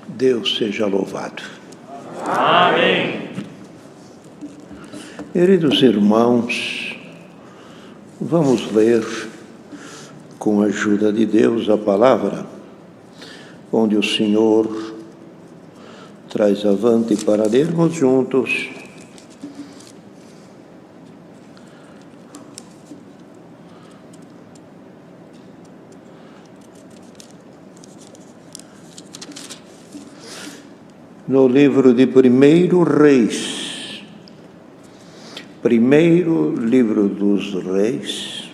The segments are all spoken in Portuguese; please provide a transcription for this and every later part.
Deus seja louvado. Amém. Queridos irmãos, vamos ler, com a ajuda de Deus, a palavra, onde o Senhor traz avante para lermos juntos. No livro de 1 Reis, primeiro livro dos Reis,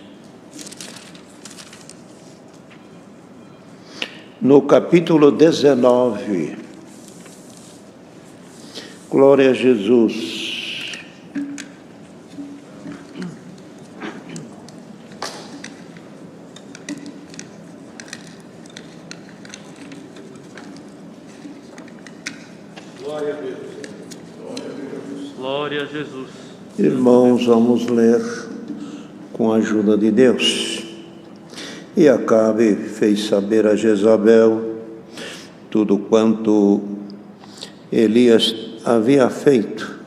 no capítulo 19. Glória a Jesus. Glória a Deus. Glória a Jesus. Irmãos, vamos ler com a ajuda de Deus. E Acabe fez saber a Jezabel tudo quanto Elias havia feito,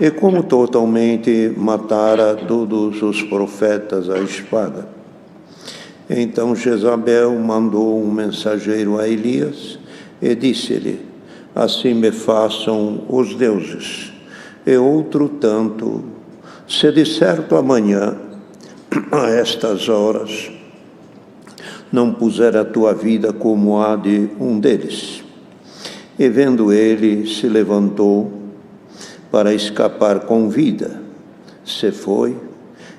e como totalmente matara todos os profetas à espada. Então Jezabel mandou um mensageiro a Elias e disse-lhe: assim me façam os deuses, e outro tanto, se de certo amanhã, a estas horas, não puser a tua vida como a de um deles. E vendo ele, se levantou para escapar com vida. Se foi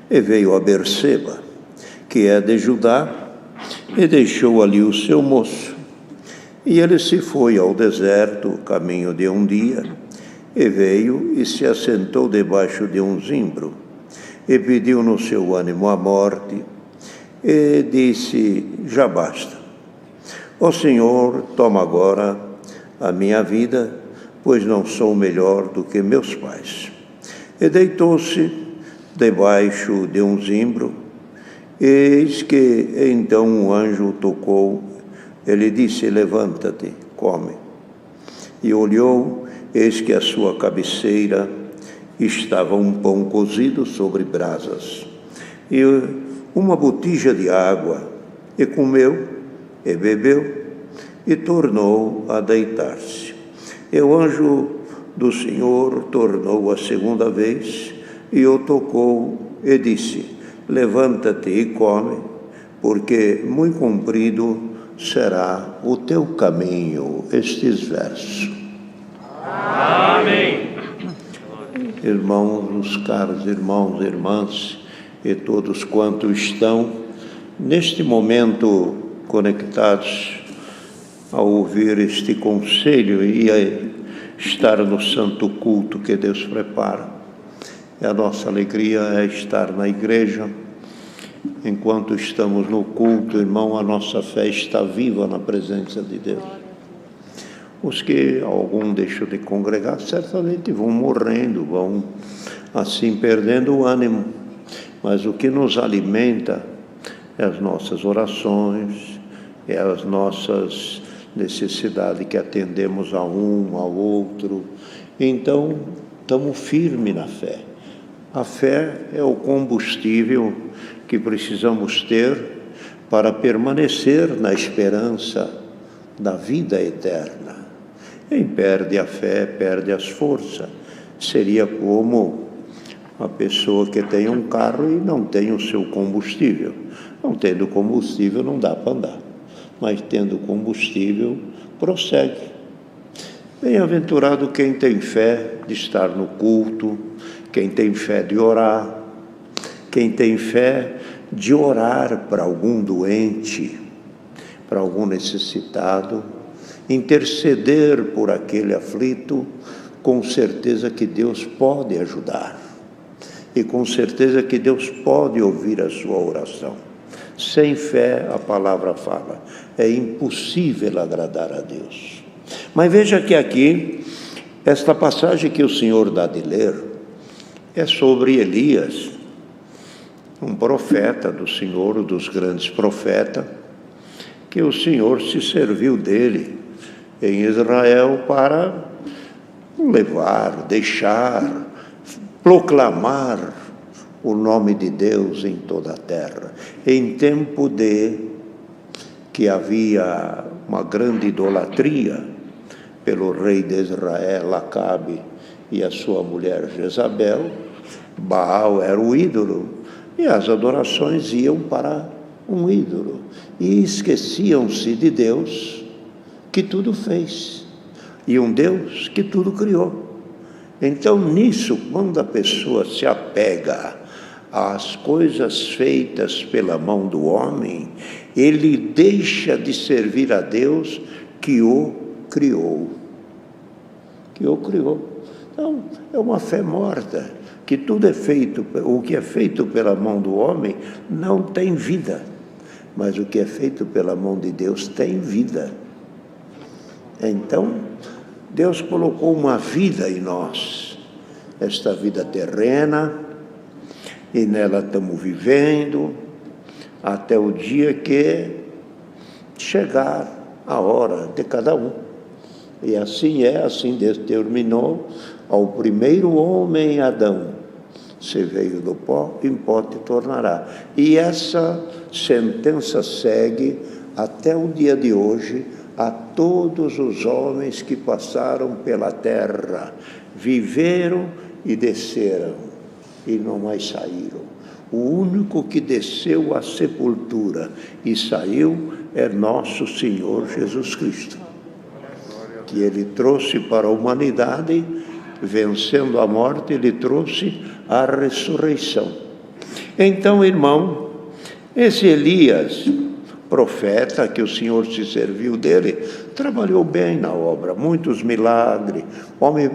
e veio a Berseba, que é de Judá, e deixou ali o seu moço. E ele se foi ao deserto, caminho de um dia, e veio e se assentou debaixo de um zimbro, e pediu no seu ânimo a morte, e disse: já basta. Ó Senhor, toma agora a minha vida, pois não sou melhor do que meus pais. E deitou-se debaixo de um zimbro, eis que então um anjo o tocou. Ele disse: levanta-te, come. E olhou, eis que à sua cabeceira estava um pão cozido sobre brasas, e uma botija de água, e comeu, e bebeu, e tornou a deitar-se. E o anjo do Senhor tornou a segunda vez, e o tocou, e disse: levanta-te e come, porque muito comprido será o teu caminho. Estes versos. Amém. Irmãos, caros irmãos e irmãs, e todos quantos estão neste momento conectados a ouvir este conselho e a estar no santo culto que Deus prepara. E a nossa alegria é estar na igreja. Enquanto estamos no culto, irmão, a nossa fé está viva na presença de Deus. Os que algum deixam de congregar, certamente vão morrendo, vão assim perdendo o ânimo. Mas o que nos alimenta é as nossas orações, é as nossas necessidades que atendemos a um, ao outro. Então, estamos firmes na fé. A fé é o combustível que precisamos ter para permanecer na esperança da vida eterna. Quem perde a fé, perde as forças. Seria como a pessoa que tem um carro e não tem o seu combustível. Não tendo combustível não dá para andar, mas tendo combustível prossegue. Bem-aventurado quem tem fé de estar no culto, quem tem fé de orar, quem tem fé de orar para algum doente, para algum necessitado, interceder por aquele aflito, com certeza que Deus pode ajudar. E com certeza que Deus pode ouvir a sua oração. Sem fé, a palavra fala, é impossível agradar a Deus. Mas veja que aqui, esta passagem que o Senhor dá de ler, é sobre Elias, um profeta do Senhor, dos grandes profetas, que o Senhor se serviu dele em Israel para levar, deixar, proclamar o nome de Deus em toda a terra. Em tempo que havia uma grande idolatria pelo rei de Israel, Acabe, e a sua mulher Jezabel, Baal era o ídolo, e as adorações iam para um ídolo, e esqueciam-se de Deus, que tudo fez, e um Deus que tudo criou. Então, nisso, quando a pessoa se apega às coisas feitas pela mão do homem, ele deixa de servir a Deus que o criou. Então, é uma fé morta, que tudo é feito, o que é feito pela mão do homem não tem vida, mas o que é feito pela mão de Deus tem vida. Então, Deus colocou uma vida em nós, esta vida terrena, e nela estamos vivendo até o dia que chegar a hora de cada um. E assim Deus terminou ao primeiro homem, Adão. Se veio do pó, em pó te tornará. E essa sentença segue até o dia de hoje a todos os homens que passaram pela terra, viveram e desceram, e não mais saíram. O único que desceu à sepultura e saiu é nosso Senhor Jesus Cristo, que Ele trouxe para a humanidade, vencendo a morte, Ele trouxe a ressurreição. Então, irmão, esse Elias, profeta, que o Senhor se serviu dele, trabalhou bem na obra, muitos milagres, homem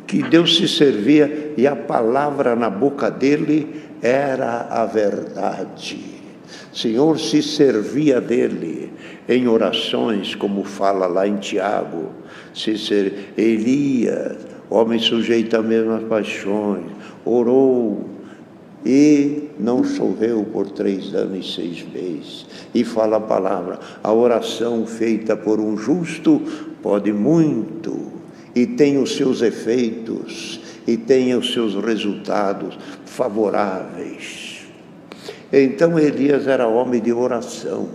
que Deus se servia, e a palavra na boca dele era a verdade. O Senhor se servia dele em orações, como fala lá em Tiago. Elias, homem sujeito às mesmas paixões, orou, e não choveu por 3 anos e 6 meses. E fala a palavra, a oração feita por um justo pode muito, e tem os seus efeitos, e tem os seus resultados favoráveis. Então Elias era homem de oração,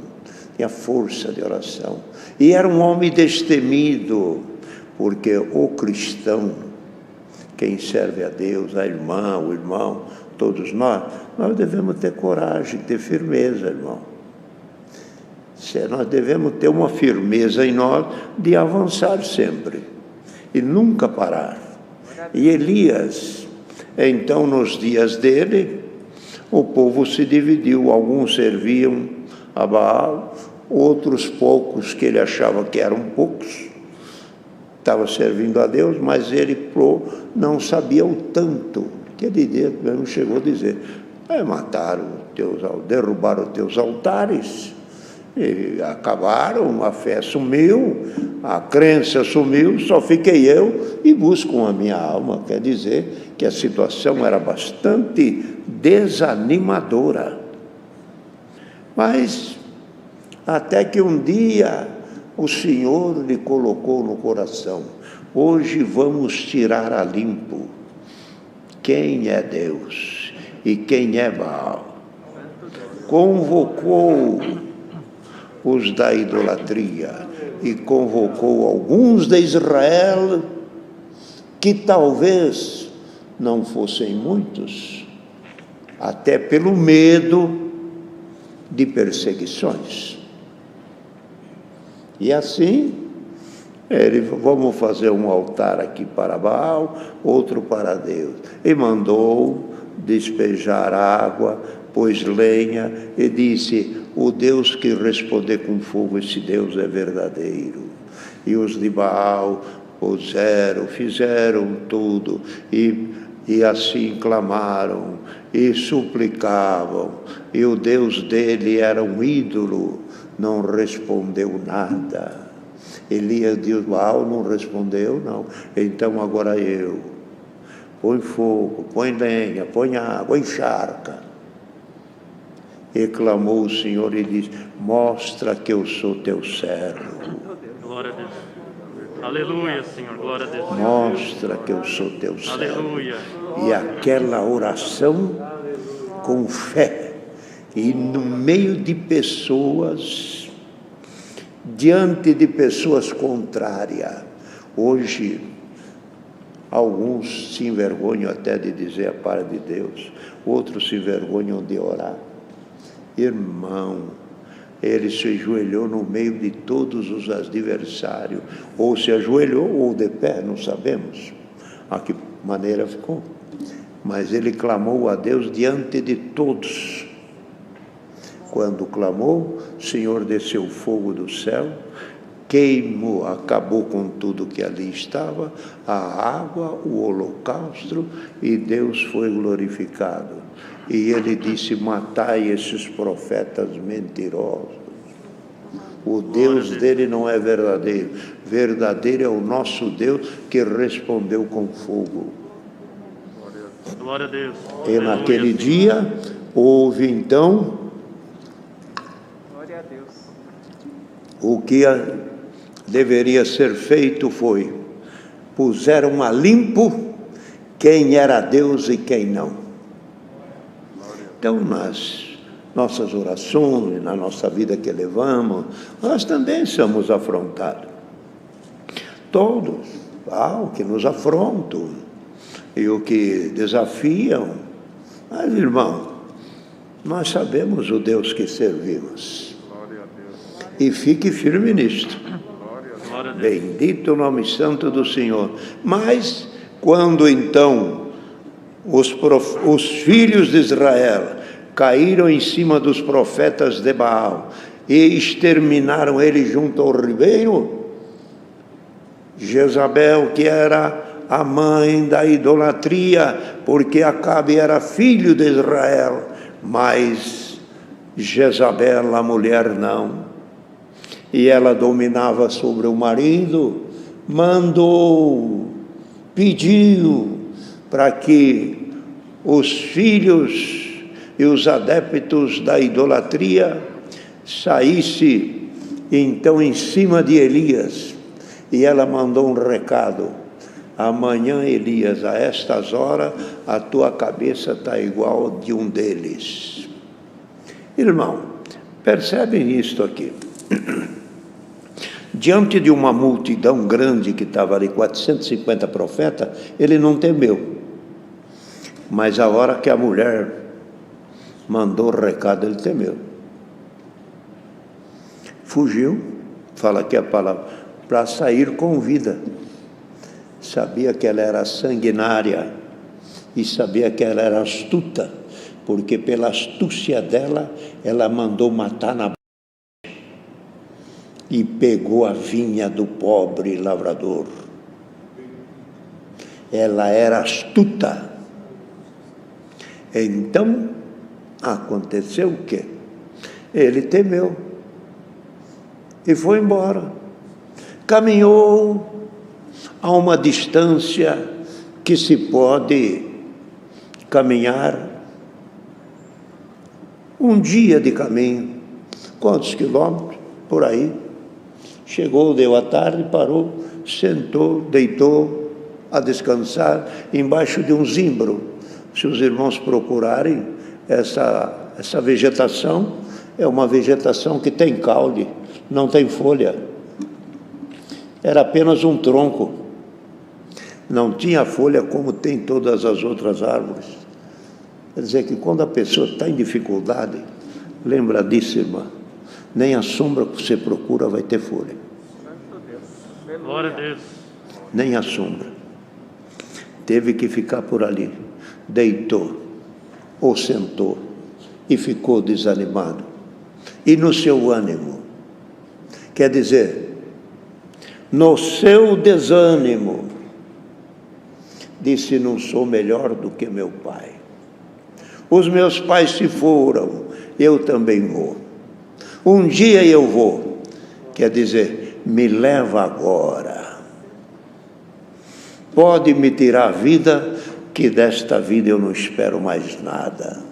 tinha força de oração, e era um homem destemido, porque o cristão, quem serve a Deus, a irmã, o irmão, todos nós devemos ter coragem, ter firmeza, irmão. Nós devemos ter uma firmeza em nós de avançar sempre e nunca parar. E Elias, então, nos dias dele, o povo se dividiu. Alguns serviam a Baal, outros poucos, que ele achava que eram poucos, estava servindo a Deus, mas ele não sabia o tanto, que ele mesmo chegou a dizer, mataram derrubaram os teus altares, e acabaram, a fé sumiu, a crença sumiu, só fiquei eu e buscam a minha alma. Quer dizer que a situação era bastante desanimadora. Mas até que um dia o Senhor lhe colocou no coração, hoje vamos tirar a limpo quem é Deus e quem é Baal. Convocou os da idolatria e convocou alguns de Israel, que talvez não fossem muitos, até pelo medo de perseguições. E assim, vamos fazer um altar aqui para Baal, outro para Deus. E mandou despejar água, pôs lenha e disse, o Deus que responder com fogo, esse Deus é verdadeiro. E os de Baal fizeram tudo, e assim clamaram, e suplicavam, e o Deus dele era um ídolo, não respondeu nada. Elias disse, Baal não respondeu, não. Então agora eu. Põe fogo, põe lenha, põe água, encharca. E clamou o Senhor e disse, mostra que eu sou teu servo. Glória a Deus. Aleluia, Senhor. Glória a Deus. Mostra que eu sou teu servo. Aleluia. E aquela oração com fé, e no meio de pessoas, diante de pessoas contrárias. Hoje, alguns se envergonham até de dizer a palavra de Deus, outros se envergonham de orar. Irmão, ele se ajoelhou no meio de todos os adversários, ou se ajoelhou ou de pé, não sabemos a que maneira ficou, mas ele clamou a Deus diante de todos. Quando clamou, o Senhor desceu fogo do céu, queimou, acabou com tudo que ali estava, a água, o holocausto, e Deus foi glorificado. E ele disse: matai esses profetas mentirosos. O Deus dele não é verdadeiro. Verdadeiro é o nosso Deus, que respondeu com fogo. Glória a Deus. E naquele dia houve então o que deveria ser feito foi: puseram a limpo quem era Deus e quem não. Então, nas nossas orações, na nossa vida que levamos, nós também somos afrontados. Todos, o que nos afrontam e o que desafiam. Mas, irmão, nós sabemos o Deus que servimos. E fique firme nisto. Bendito o nome santo do Senhor. Mas, quando então os filhos de Israel caíram em cima dos profetas de Baal e exterminaram eles junto ao ribeiro, Jezabel, que era a mãe da idolatria, porque Acabe era filho de Israel, mas Jezabel, a mulher, não. E ela dominava sobre o marido, pediu para que os filhos e os adeptos da idolatria saíssem então em cima de Elias. E ela mandou um recado: amanhã, Elias, a estas horas, a tua cabeça está igual de um deles. Irmão, percebem isto aqui? Diante de uma multidão grande que estava ali, 450 profetas, ele não temeu. Mas a hora que a mulher mandou o recado, ele temeu. Fugiu, fala aqui a palavra, para sair com vida. Sabia que ela era sanguinária e sabia que ela era astuta, porque pela astúcia dela, ela mandou matar na e pegou a vinha do pobre lavrador. Ela era astuta. Então, aconteceu o quê? Ele temeu e foi embora. Caminhou a uma distância que se pode caminhar um dia de caminho. Quantos quilômetros? Por aí. Chegou, deu a tarde, parou, sentou, deitou a descansar embaixo de um zimbro. Se os irmãos procurarem, essa vegetação é uma vegetação que tem caule, não tem folha. Era apenas um tronco. Não tinha folha como tem todas as outras árvores. Quer dizer que quando a pessoa está em dificuldade, lembra disso, irmã. Nem a sombra que você procura vai ter folha. Glória a Deus. Nem a sombra. Teve que ficar por ali. Deitou ou sentou e ficou desanimado. E no seu ânimo, quer dizer, no seu desânimo, disse: não sou melhor do que meu pai. Os meus pais se foram, eu também vou. Um dia eu vou. Quer dizer, me leva agora. Pode me tirar a vida, que desta vida eu não espero mais nada.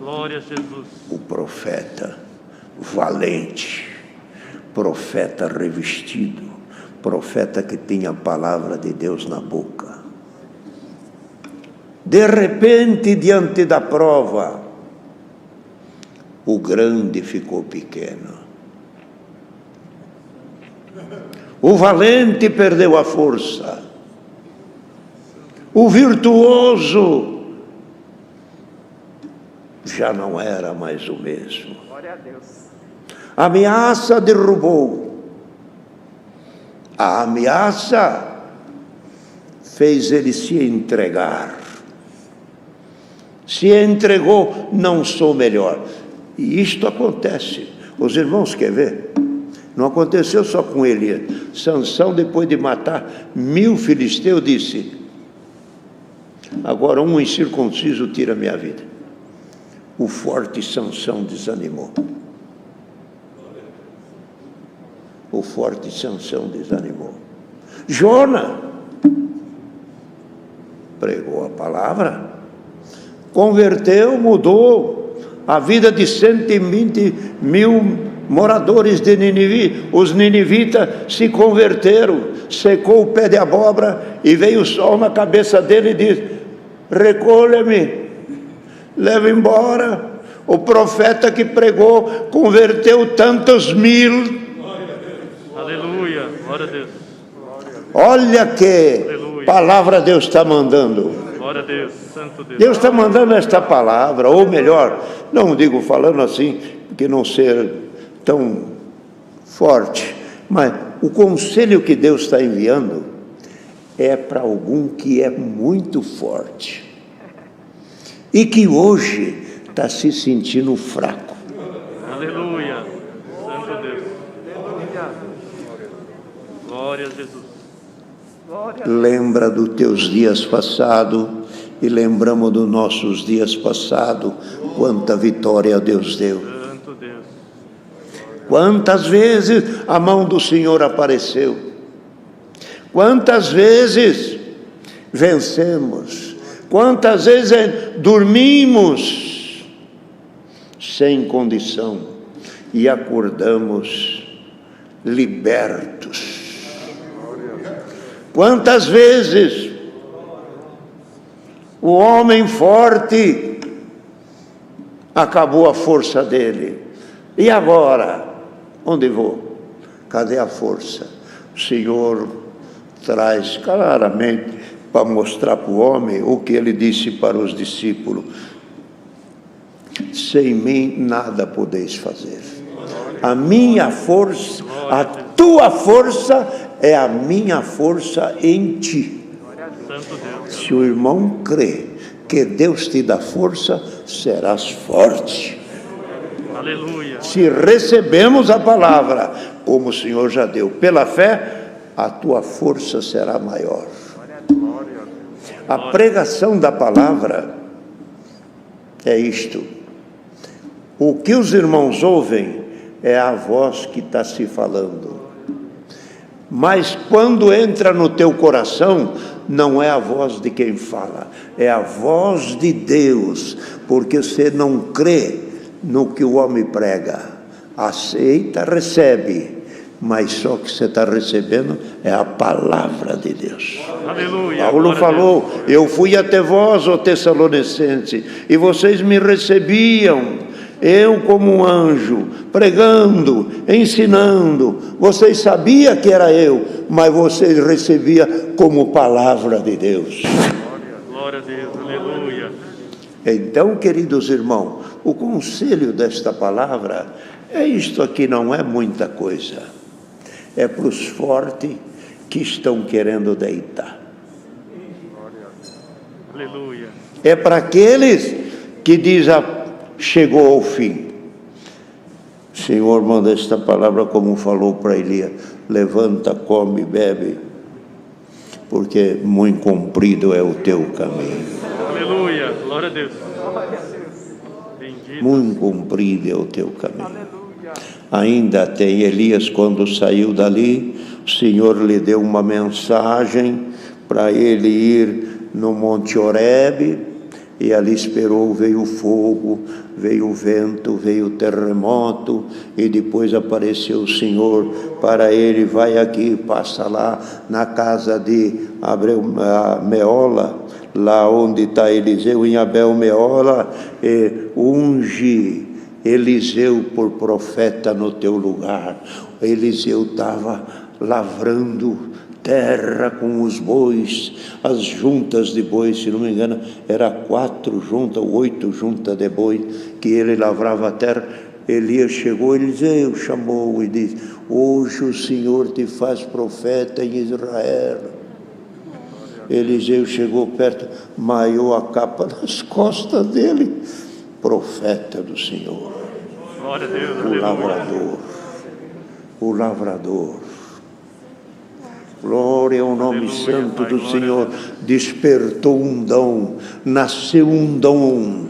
Glória a Jesus. O profeta valente, profeta revestido, profeta que tinha a palavra de Deus na boca. De repente, diante da prova, o grande ficou pequeno. O valente perdeu a força. O virtuoso já não era mais o mesmo. Glória a Deus. A ameaça derrubou. A ameaça fez ele se entregar. Se entregou, não sou melhor. E isto acontece. Os irmãos querem ver? Não aconteceu só com Elias. Sansão, depois de matar 1000 filisteus, disse: agora um incircunciso tira a minha vida. O forte Sansão desanimou. O forte Sansão desanimou. Jona pregou a palavra, converteu, mudou a vida de 120.000 moradores de Ninive. Os ninivitas se converteram, secou o pé de abóbora e veio o sol na cabeça dele e disse: recolha-me, leva embora. O profeta que pregou converteu tantos mil. Aleluia. Glória a Deus. Olha que palavra Deus está mandando. Glória a Deus. Santo Deus. Deus está mandando esta palavra, ou melhor, não digo falando assim, porque não ser tão forte, mas o conselho que Deus está enviando é para algum que é muito forte e que hoje está se sentindo fraco. Aleluia. Santo Deus. Aleluia. Glória a Jesus. Glória. Lembra dos teus dias passados e lembramos dos nossos dias passados, quanta vitória Deus deu. Santo Deus. Quantas vezes a mão do Senhor apareceu, quantas vezes vencemos, quantas vezes dormimos sem condição e acordamos libertos. Quantas vezes o homem forte acabou a força dele. E agora? Onde vou? Cadê a força? O Senhor traz claramente para mostrar para o homem o que ele disse para os discípulos: sem mim nada podeis fazer. A minha força, a tua força é a minha força em ti. Santo Deus. Se o irmão crê que Deus te dá força, serás forte. Aleluia. Se recebemos a palavra, como o Senhor já deu, pela fé, a tua força será maior. A pregação da palavra é isto. O que os irmãos ouvem é a voz que está se falando. Mas quando entra no teu coração, não é a voz de quem fala, é a voz de Deus, porque você não crê no que o homem prega. Aceita, recebe, mas só que você está recebendo é a palavra de Deus. Aleluia. Paulo Glória a falou: eu fui até vós, ó Tessalonicenses, e vocês me recebiam, eu como um anjo, pregando, ensinando. Vocês sabiam que era eu, mas vocês recebiam como palavra de Deus. Glória a Deus. Aleluia. Então, queridos irmãos, o conselho desta palavra é isto aqui, não é muita coisa. É para os fortes que estão querendo deitar. Aleluia. É para aqueles que dizem: chegou ao fim. O Senhor manda esta palavra como falou para Elias: levanta, come, bebe, porque muito comprido é o teu caminho. Aleluia. Glória a Deus. Bendito. Muito comprido é o teu caminho. Aleluia. Ainda tem Elias, quando saiu dali, o Senhor lhe deu uma mensagem para ele ir no Monte Horebe, E ali esperou, veio o fogo, veio o vento, veio o terremoto, e depois apareceu o Senhor para ele: vai aqui, passa lá na casa de Meola, lá onde está Eliseu, em Abel Meola, e unge Eliseu por profeta no teu lugar. Eliseu estava lavrando terra com os bois, as juntas de bois, se não me engano, era 4 juntas ou 8 juntas de boi, que ele lavrava a terra. Elias chegou, Eliseu chamou e disse: hoje o Senhor te faz profeta em Israel. Eliseu chegou perto, maiou a capa nas costas dele: profeta do Senhor. Glória a Deus. O Aleluia. lavrador, o lavrador. Glória ao nome Aleluia, santo Pai, do glória Senhor. a Deus. Despertou um dom, nasceu um dom,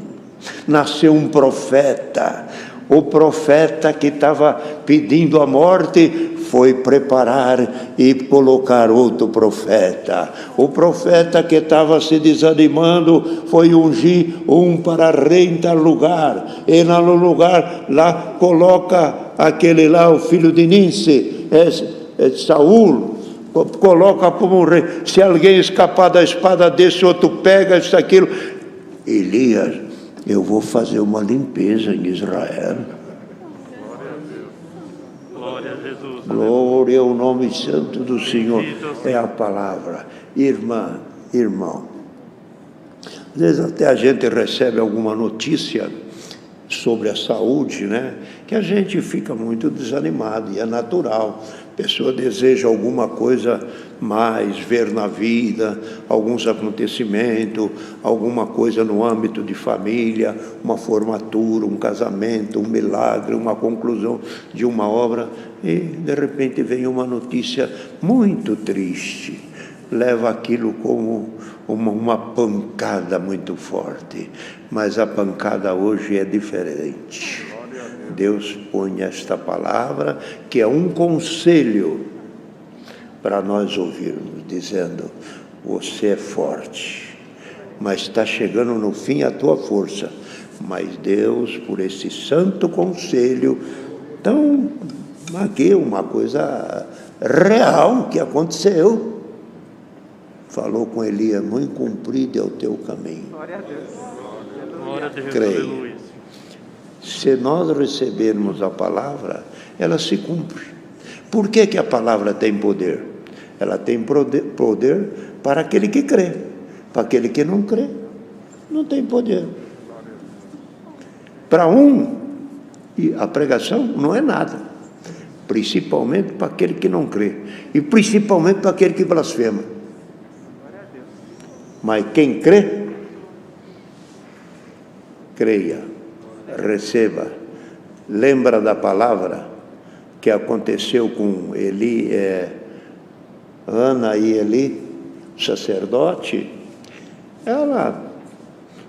nasceu um profeta. O profeta que estava pedindo a morte foi preparar e colocar outro profeta. O profeta que estava se desanimando foi ungir um para rei em tal lugar. E no lugar lá coloca aquele lá, o filho de Ninse, Saul. Coloca como rei. Se alguém escapar da espada desse, outro pega isso, aquilo. Elias: eu vou fazer uma limpeza em Israel. Glória a Jesus. Glória ao nome santo do Senhor. É a palavra. Irmã, irmão, às vezes até a gente recebe alguma notícia sobre a saúde, né? Que a gente fica muito desanimado, e é natural. A pessoa deseja alguma coisa mais, ver na vida, alguns acontecimentos, alguma coisa no âmbito de família, uma formatura, um casamento, um milagre, uma conclusão de uma obra, e de repente vem uma notícia muito triste. Leva aquilo como uma pancada muito forte, mas a pancada hoje é diferente. Deus põe esta palavra, que é um conselho para nós ouvirmos, dizendo: você é forte, mas está chegando no fim a tua força. Mas Deus, por esse santo conselho, então, aqui uma coisa real que aconteceu, falou com Elias: muito comprido é o teu caminho. Glória a Deus. Glória a Deus. Creio. Aleluia. Se nós recebermos a palavra, ela se cumpre. Por que que a palavra tem poder? Ela tem poder para aquele que crê. Para aquele que não crê, não tem poder. Para um, e a pregação não é nada. Principalmente para aquele que não crê. E principalmente para aquele que blasfema. Mas quem crê, creia. Receba. Lembra da palavra que aconteceu com Ana e Eli, sacerdote?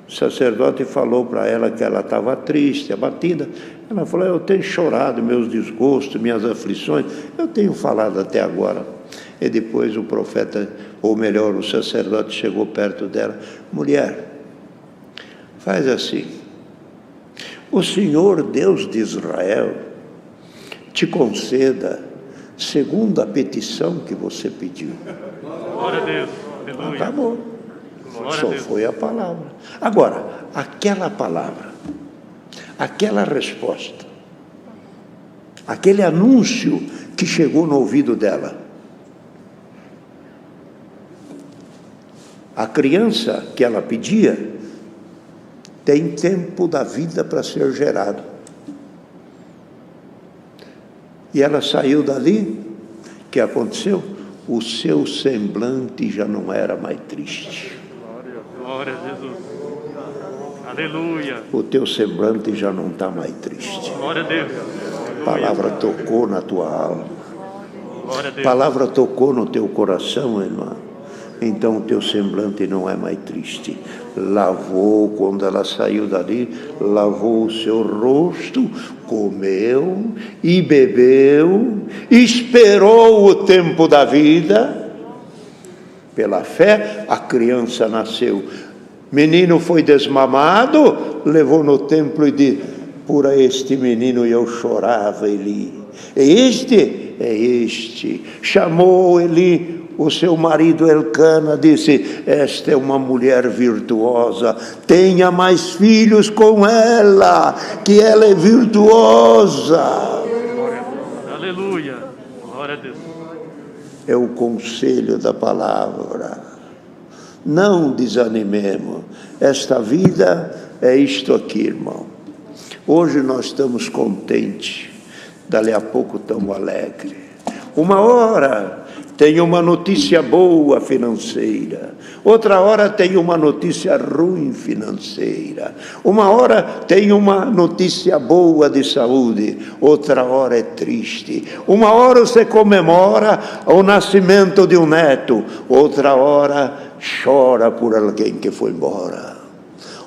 O sacerdote falou para ela que ela estava triste, abatida. Ela falou: eu tenho chorado meus desgostos, minhas aflições, eu tenho falado até agora. E depois o profeta, ou melhor, o sacerdote chegou perto dela: mulher, faz assim, o Senhor Deus de Israel te conceda segundo a petição que você pediu. Glória a Deus. Aleluia. Acabou. Glória a Só Deus. foi a palavra. Agora, aquela palavra, aquela resposta, aquele anúncio que chegou no ouvido dela, a criança que ela pedia tem tempo da vida para ser gerado. E ela saiu dali, o que aconteceu? O seu semblante já não era mais triste. Glória a Jesus. Aleluia. O teu semblante já não está mais triste. Glória a Deus. A palavra tocou na tua alma. Glória a A Deus. palavra tocou no teu coração, irmã. Então o teu semblante não é mais triste. Lavou, quando ela saiu dali, lavou o seu rosto, comeu e bebeu, esperou o tempo da vida. Pela fé, a criança nasceu. Menino foi desmamado, levou no templo e disse: por este menino eu chorava, Eli. É este. Chamou Eli o seu marido Elcana, disse: esta é uma mulher virtuosa, tenha mais filhos com ela, que ela é virtuosa. Aleluia. Glória a Deus. É o conselho da palavra. Não desanimemos. Esta vida é isto aqui, irmão. Hoje nós estamos contentes, dali a pouco estamos alegres. Uma hora tem uma notícia boa financeira, outra hora tem uma notícia ruim financeira, uma hora tem uma notícia boa de saúde, outra hora é triste. Uma hora você comemora o nascimento de um neto, outra hora chora por alguém que foi embora.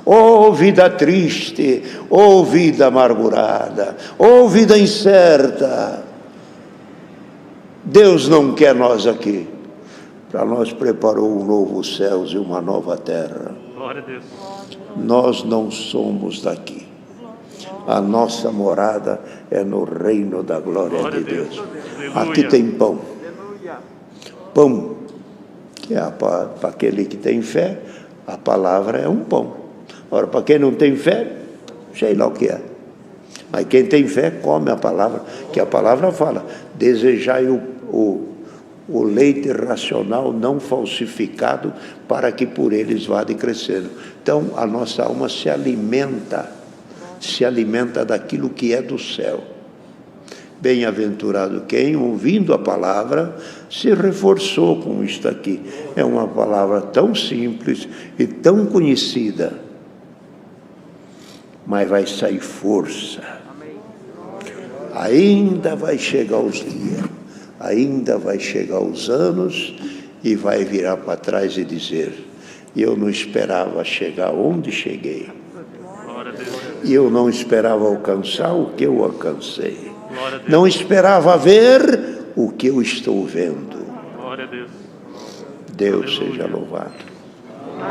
Oh, vida triste, oh, vida amargurada, oh, vida incerta. Deus não quer nós aqui. Para nós preparou um novo céu e uma nova terra. Glória a Deus. Nós não somos daqui. A nossa morada é no reino da glória de Deus. Aqui tem pão. Pão, que é para aquele que tem fé, a palavra é um pão. Ora, para quem não tem fé, sei lá o que é. Mas quem tem fé, come a palavra, que a palavra fala: desejai o leite racional não falsificado, para que por eles vá crescendo. Então, a nossa alma se alimenta daquilo que é do céu. Bem-aventurado quem, ouvindo a palavra, se reforçou com isto aqui. É uma palavra tão simples e tão conhecida, mas vai sair força. Ainda vai chegar os dias, ainda vai chegar os anos, e vai virar para trás e dizer: eu não esperava chegar onde cheguei, e eu não esperava alcançar o que eu alcancei, não esperava ver o que eu estou vendo. Glória a Deus. Deus seja louvado.